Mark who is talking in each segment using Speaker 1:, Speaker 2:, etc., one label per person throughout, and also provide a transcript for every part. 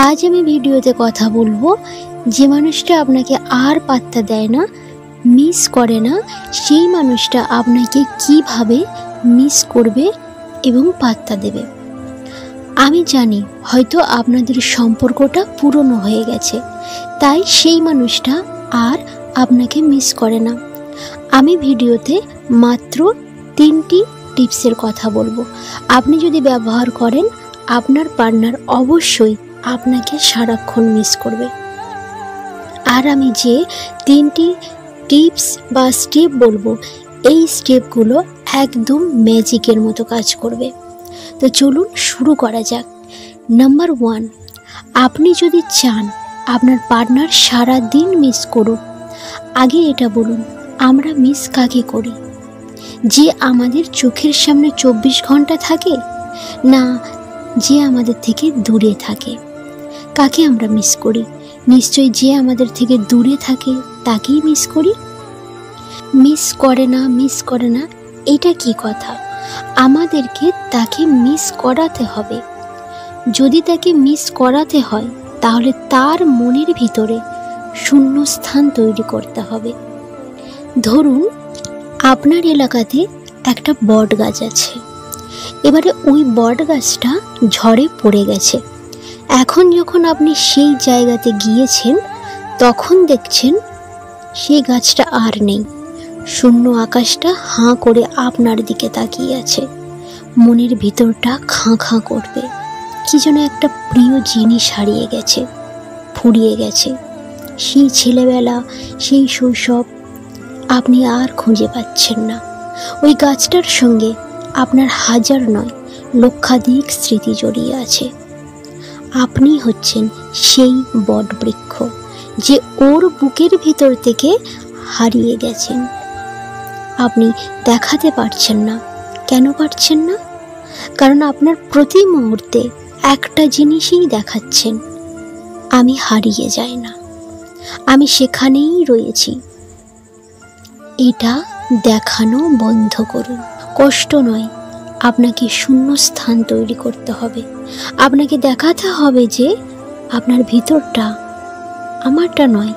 Speaker 1: আজ আমি ভিডিওতে কথা বলবো যে মানুষটা আপনাকে আর পাত্তা দেয় না, মিস করে না, সেই মানুষটা আপনাকে কিভাবে মিস করবে এবং পাত্তা দেবে। আমি জানি হয়তো আপনাদের সম্পর্কটা পুরনো হয়ে গেছে, তাই সেই মানুষটা আর আপনাকে মিস করে না। আমি ভিডিওতে মাত্র 3টি টিপসের কথা বলবো। আপনি যদি ব্যবহার করেন, আপনার পার্টনার অবশ্যই আপনাকে সারাক্ষণ মিস করবে। আর আমি যে 3টি টিপস বা স্টেপ বলবো, এই স্টেপগুলো একদম ম্যাজিকের মতো কাজ করবে। তো চলুন শুরু করা যাক। নাম্বার 1, আপনি যদি চান আপনার পার্টনার সারা দিন মিস করুক, আগে এটা বলুন, আমরা মিস কাকে করি? যে আমাদের চোখের সামনে 24 ঘন্টা থাকে, না যে আমাদের থেকে দূরে থাকে? কাকে আমরা মিস করি? নিশ্চয়ই যে আমাদের থেকে দূরে থাকে তাকেই মিস করি। মিস করে না এটা কি কথা? আমাদেরকে তাকে মিস করাতে হবে। যদি তাকে মিস করাতে হয়, তাহলে তার মনের ভিতরে শূন্যস্থান তৈরি করতে হবে। ধরুন আপনার এলাকাতে একটা বট গাছ আছে। এবারে ওই বট গাছটা ঝড়ে পড়ে গেছে। এখন যখন আপনি সেই জায়গাতে গিয়েছেন, তখন দেখছেন সেই গাছটা আর নেই। শূন্য আকাশটা হাঁ করে আপনার দিকে তাকিয়ে আছে। মনের ভিতরটা খাঁ খাঁ করবে। কি যেন একটা প্রিয় জিনিস হারিয়ে গেছে, ফুরিয়ে গেছে। সেই ছেলেবেলা, সেই শৈশব আপনি আর খুঁজে পাচ্ছেন না। ওই গাছটার সঙ্গে আপনার হাজার নয়, লক্ষাধিক স্মৃতি জড়িয়ে আছে। আপনি হচ্ছেন সেই বট বৃক্ষ যে ওর বুকের ভিতর থেকে হারিয়ে গেছেন। আপনি দেখাতে পারছেন না। কেন পারছেন না? কারণ আপনার প্রতি মুহূর্তে একটা জিনিসই দেখাচ্ছেন, আমি হারিয়ে যাই না, আমি সেখানেই রয়েছি। এটা দেখানো বন্ধ করুন। কষ্ট নয়, আপনাকে শূন্যস্থান তৈরি করতে হবে। আপনাকে দেখাতে হবে যে আপনার ভিতরটা আমারটা নয়,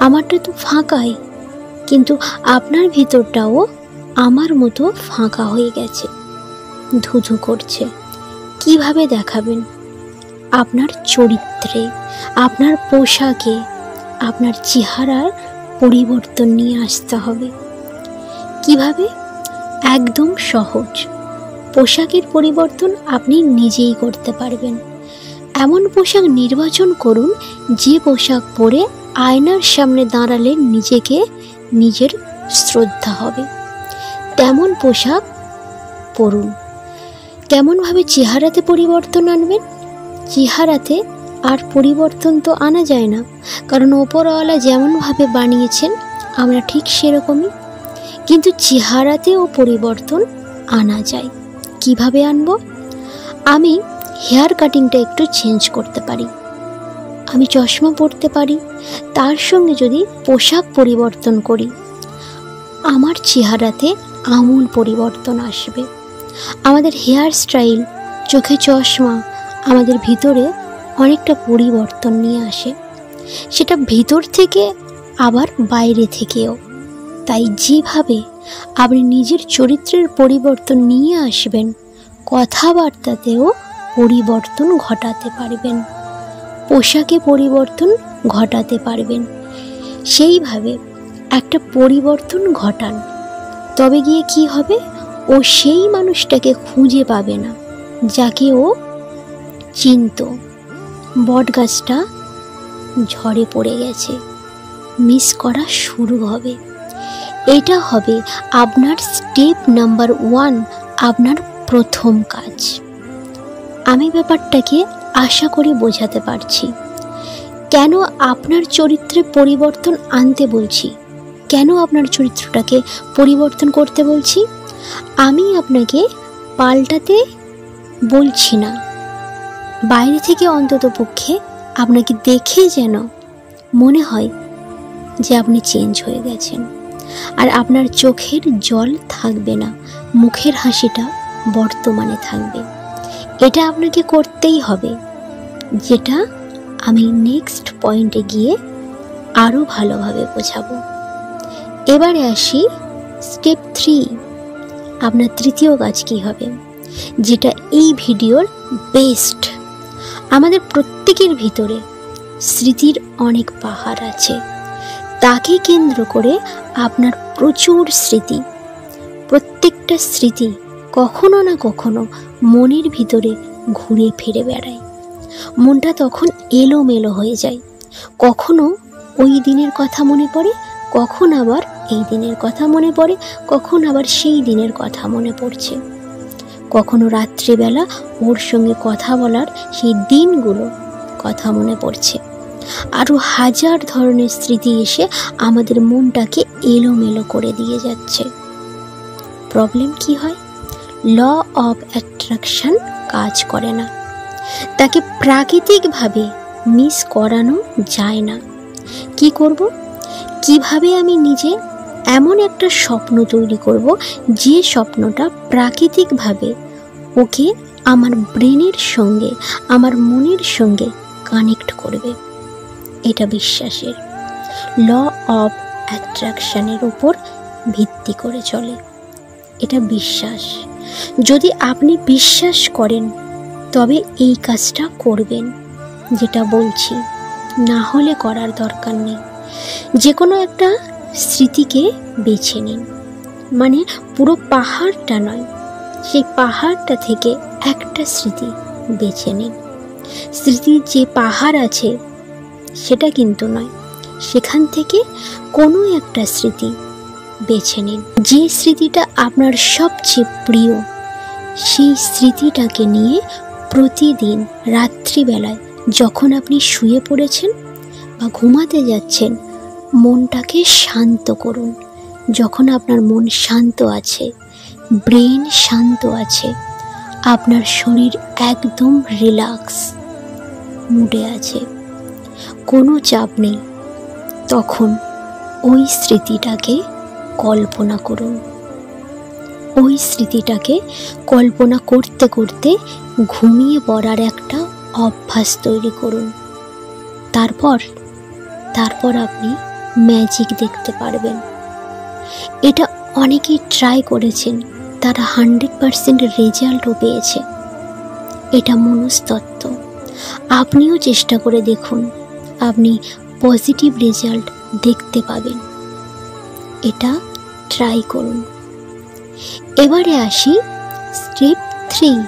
Speaker 1: আমারটা তো ফাঁকাই, কিন্তু আপনার ভিতরটাও আমার মতো ফাঁকা হয়ে গেছে, ধুধু করছে। কিভাবে দেখাবেন? আপনার চরিত্রে, আপনার পোশাকে, আপনার চেহারার পরিবর্তন নিয়ে আসতে হবে। কিভাবে? একদম সহজ। পোশাকের পরিবর্তন আপনি নিজেই করতে পারবেন। এমন পোশাক নির্বাচন করুন যে পোশাক পরে আয়নার সামনে দাঁড়ালে নিজের শ্রদ্ধা হবে। তেমন পোশাক পরুন। কেমনভাবে চেহারাতে পরিবর্তন আনবেন? চেহারাতে আর পরিবর্তন তো আনা যায় না, কারণ ওপরওয়ালা যেমনভাবে বানিয়েছেন আমরা ঠিক সেরকমই। কিন্তু চেহারাতেও পরিবর্তন আনা যায়। কিভাবে আনবো? আমি হেয়ার কাটিংটা একটু চেঞ্জ করতে পারি, আমি চশমা পরতে পারি। তার সঙ্গে যদি পোশাক পরিবর্তন করি, আমার চেহারাতে আমূল পরিবর্তন আসবে। আমাদের হেয়ার স্টাইল, চোখে চশমা আমাদের ভিতরে অনেকটা পরিবর্তন নিয়ে আসে, সেটা ভিতর থেকে আবার বাইরে থেকেও। তাই যেভাবে আপনি নিজের চরিত্রের পরিবর্তন নিয়ে আসবেন, কথাবার্তাতেও পরিবর্তন ঘটাতে পারবেন, পোশাকে পরিবর্তন ঘটাতে পারবেন। সেইভাবে একটা পরিবর্তন ঘটান, তবে গিয়ে কি হবে? ও সেই মানুষটাকে খুঁজে পাবে না যাকে ও চিনত। বট গাছটা ঝড়ে পড়ে গেছে, মিস করা শুরু হবে। এটা হবে আপনার স্টেপ নাম্বার 1, আপনার প্রথম কাজ। আমি ব্যাপারটাকে আশা করি বোঝাতে পারছি। কেন আপনার চরিত্রে পরিবর্তন আনতে বলছি, কেন আপনার চরিত্রটাকে পরিবর্তন করতে বলছি? আমি আপনাকে পাল্টাতে বলছি না, বাইরে থেকে অন্তত পক্ষে আপনাকে দেখে যেন মনে হয় যে আপনি চেঞ্জ হয়ে গেছেন। আর আপনার চোখের জল থাকবে না, মুখের হাসিটা বর্তমানে থাকবে। এটা আপনাকে করতেই হবে। যেটা আমি নেক্সট পয়েন্টে গিয়ে আরও ভালোভাবে বোঝাবো। এবারে আসি স্টেপ 3, আপনার তৃতীয় কাজ কী হবে, যেটা এই ভিডিওর বেস্ট। আমাদের প্রত্যেকের ভিতরে স্মৃতির অনেক পাহাড় আছে, তাকে কেন্দ্র করে আপনার প্রচুর স্মৃতি। প্রত্যেকটা স্মৃতি কখনো না কখনো মনের ভিতরে ঘুরে ফিরে বেড়ায়। মনটা তখন এলোমেলো হয়ে যায়, কখনো ওই দিনের কথা মনে পড়ে, কখন আবার এই দিনের কথা মনে পড়ে, কখন আবার সেই দিনের কথা মনে পড়ছে, কখনো রাত্রিবেলা ওর সঙ্গে কথা বলার সেই দিনগুলো কথা মনে পড়ছে। আরও হাজার ধরনের স্মৃতি এসে আমাদের মনটাকে এলোমেলো করে দিয়ে যাচ্ছে। প্রবলেম কি হয়? ল অফ অ্যাট্রাকশন কাজ করে না, তাকে প্রাকৃতিকভাবে মিস করানো যায় না। কি করব? কিভাবে আমি নিজে এমন একটা স্বপ্ন তৈরি করব যে স্বপ্নটা প্রাকৃতিকভাবে ওকে আমার ব্রেনের সঙ্গে, আমার মনের সঙ্গে কানেক্ট করবে। এটা বিশ্বাসের, ল অফ অ্যাট্রাকশনের উপর ভিত্তি করে চলে। এটা বিশ্বাস। যদি আপনি বিশ্বাস করেন তবে এই কাজটা করবেন, যেটা বলছি, না হলে করার দরকার নেই। যে কোনো একটা স্মৃতিকে বেছে নিন, মানে পুরো পাহাড়টা নয়, সেই পাহাড়টা থেকে একটা স্মৃতি বেছে নিন। স্মৃতির যে পাহাড় আছে সেটা কিন্তু নয়, সেখান থেকে কোনো একটা স্মৃতি বেছে নিন। যে স্মৃতিটা আপনার সবচেয়ে প্রিয়, সেই স্মৃতিটাকে নিয়ে প্রতিদিন রাত্রিবেলায় যখন আপনি শুয়ে পড়েছেন বা ঘুমাতে যাচ্ছেন, মনটাকে শান্ত করুন। যখন আপনার মন শান্ত আছে, ব্রেন শান্ত আছে, আপনার শরীর একদম রিল্যাক্স মুডে আছে, কোনো চাপ নেই, তখন ওই স্মৃতিটাকে কল্পনা করুন। ওই স্মৃতিটাকে কল্পনা করতে করতে ঘুমিয়ে পড়ার একটা অভ্যাস তৈরি করুন। তারপর আপনি ম্যাজিক দেখতে পারবেন। এটা অনেকেই ট্রাই করেছেন, তারা 100% রেজাল্টও পেয়েছে। এটা মনস্তত্ত্ব। আপনিও চেষ্টা করে দেখুন, আপনি পজিটিভ রেজাল্ট দেখতে পাবেন। এটা ট্রাই করুন। এবারে আসি স্টেপ 3,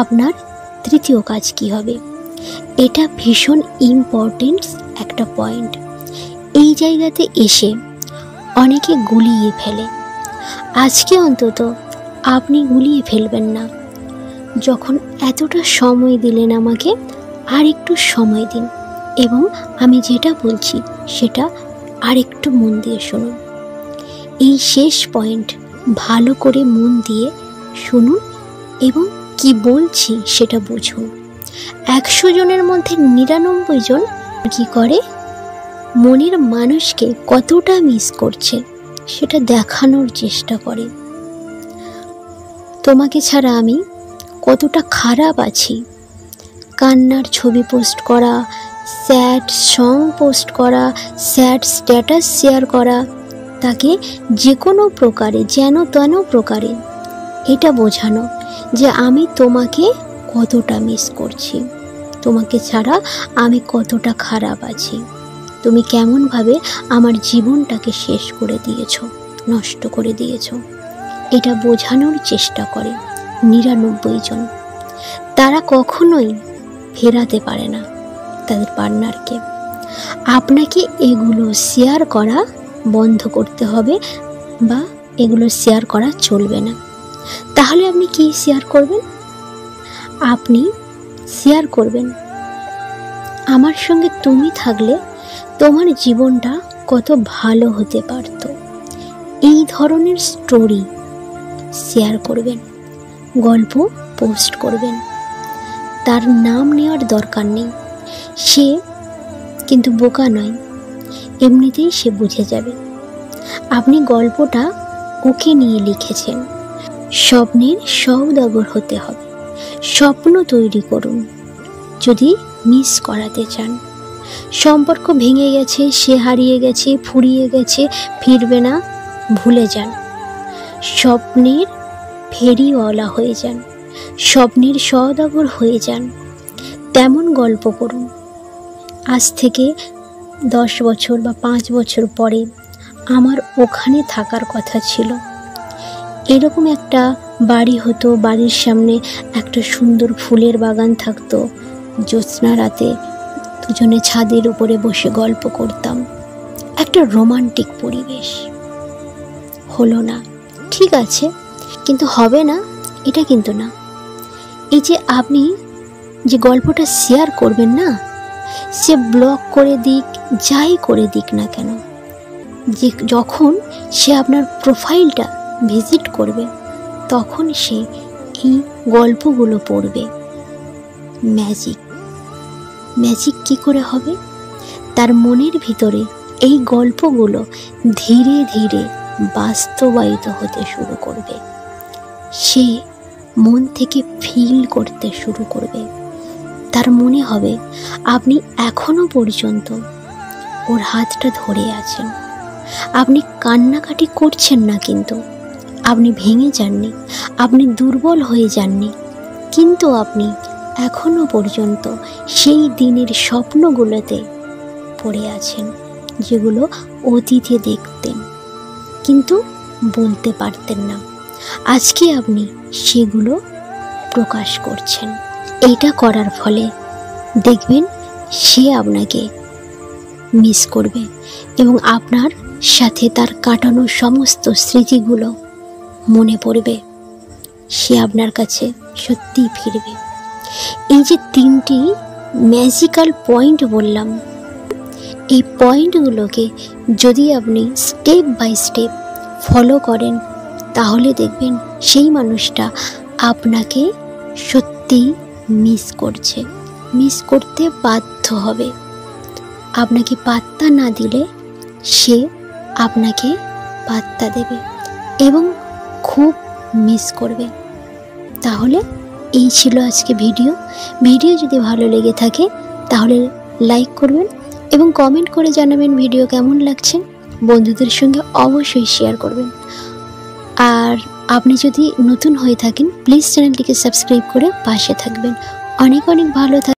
Speaker 1: আপনার তৃতীয় কাজ কি হবে। এটা ভীষণ ইম্পর্টেন্ট একটা পয়েন্ট। এই জায়গাতে এসে অনেকে গুলিয়ে ফেলে। আজকে অন্তত আপনি গুলিয়ে ফেলবেন না। যখন এতটা সময় দিলেন আমাকে, আর একটু সময় দিন এবং আমি যেটা বলছি সেটা আর একটু মন দিয়ে শুনুন। এই শেষ পয়েন্ট ভালো করে মন দিয়ে শুনুন এবং কি বলছি সেটা বুঝুন। 100 জনের মধ্যে 99 জন কি করে, মনের মানুষকে কতটা মিস করছে সেটা দেখানোর চেষ্টা করে। তোমাকে ছাড়া আমি কতটা খারাপ আছি, কান্নার ছবি পোস্ট করা, স্যাড সং পোস্ট করা, স্যাড স্ট্যাটাস শেয়ার করা, তাকে যে কোনো প্রকারে, যেন তেন প্রকারে এটা বোঝানো যে আমি তোমাকে কতটা মিস করছি, তোমাকে ছাড়া আমি কতটা খারাপ আছি, তুমি কেমনভাবে আমার জীবনটাকে শেষ করে দিয়েছ, নষ্ট করে দিয়েছ। এটা বোঝানোর চেষ্টা করে 99 জন। তারা কখনোই ফেরাতে পারে না তাদের পার্টনারকে। আপনাকে এগুলো শেয়ার করা বন্ধ করতে হবে বা এগুলো শেয়ার করা চলবে না। তাহলে আপনি কি শেয়ার করবেন? আপনি শেয়ার করবেন, আমার সঙ্গে তুমি থাকলে তোমার জীবনটা কত ভালো হতে পারত। এই ধরনের স্টোরি শেয়ার করবেন, গল্প পোস্ট করবেন। তার নাম নেওয়ার দরকার নেই, সে কিন্তু বোকা নয়, এমনিতেই সে বুঝে যাবে আপনি গল্পটা ওকে নিয়ে লিখেছেন। স্বপ্নের সওদাগর হতে হবে, স্বপ্ন তৈরি করুন, যদি মিস করাতে চান। সম্পর্ক ভেঙে গেছে, সে হারিয়ে গেছে, ফুরিয়ে গেছে, ফিরবে না, ভুলে যান। স্বপ্নের ফেরিওয়ালা হয়ে যান, স্বপ্নের সওদাগর হয়ে যান। তেমন গল্প করুন। আজ থেকে 10 বছর বা 5 বছর পরে আমার ওখানে থাকার কথা ছিল। এরকম একটা বাড়ি হতো, বাড়ির সামনে একটা সুন্দর ফুলের বাগান থাকতো। জ্যোৎস্না রাতে দুজনে ছাদের উপরে বসে গল্প করতাম। একটা রোমান্টিক পরিবেশ। হলো না, ঠিক আছে, কিন্তু হবে না এটা কিন্তু না। এই যে আপনি যে গল্পটা শেয়ার করবেন না, সে ব্লক করে দিক, যাই করে দিক না কেন, যে যখন সে আপনার প্রোফাইলটা ভিজিট করবে তখন সে এই গল্পগুলো পড়বে। ম্যাজিক কি করে হবে? তার মনের ভিতরে এই গল্পগুলো ধীরে ধীরে বাস্তবায়িত হতে শুরু করবে। সে মন থেকে ফিল করতে শুরু করবে। তার মনে হবে আপনি এখনো পর্যন্ত ওর হাতটা ধরে আছেন। আপনি কান্নাকাটি করছেন না, কিন্তু আপনি ভেঙে যাননি, আপনি দুর্বল হয়ে যাননি, কিন্তু আপনি এখনো পর্যন্ত সেই দিনের স্বপ্নগুলোতে পড়ে আছেন, যেগুলো অতীতে দেখতেন কিন্তু বলতে পারতেন না। আজকে আপনি সেগুলো প্রকাশ করছেন। এইটা করার ফলে দেখবেন সে আপনাকে মিস করবে এবং আপনার সাথে তার কাটানো সমস্ত স্মৃতিগুলো মনে পড়বে। সে আপনার কাছে সত্যিই ফিরবে। এই যে 3টি ম্যাজিক্যাল পয়েন্ট বললাম, এই পয়েন্টগুলোকে যদি আপনি স্টেপ বাই স্টেপ ফলো করেন তাহলে দেখবেন সেই মানুষটা আপনাকে সত্যিই মিস করতে বাধ্য হবে। আপনাকে পাত্তা না দিলে সে আপনাকে পাত্তা দেবে এবং খুব মিস করবে। তাহলে এই ছিল আজকে ভিডিও যদি ভালো লেগে থাকে তাহলে লাইক করবেন এবং কমেন্ট করে জানাবেন ভিডিও কেমন লাগছে। বন্ধুদের সঙ্গে অবশ্যই শেয়ার করবেন। আর আপনি যদি নতুন হয়ে থাকেন প্লিজ চ্যানেলটিকে সাবস্ক্রাইব করে পাশে থাকবেন। অনেক ভালো থাকবেন।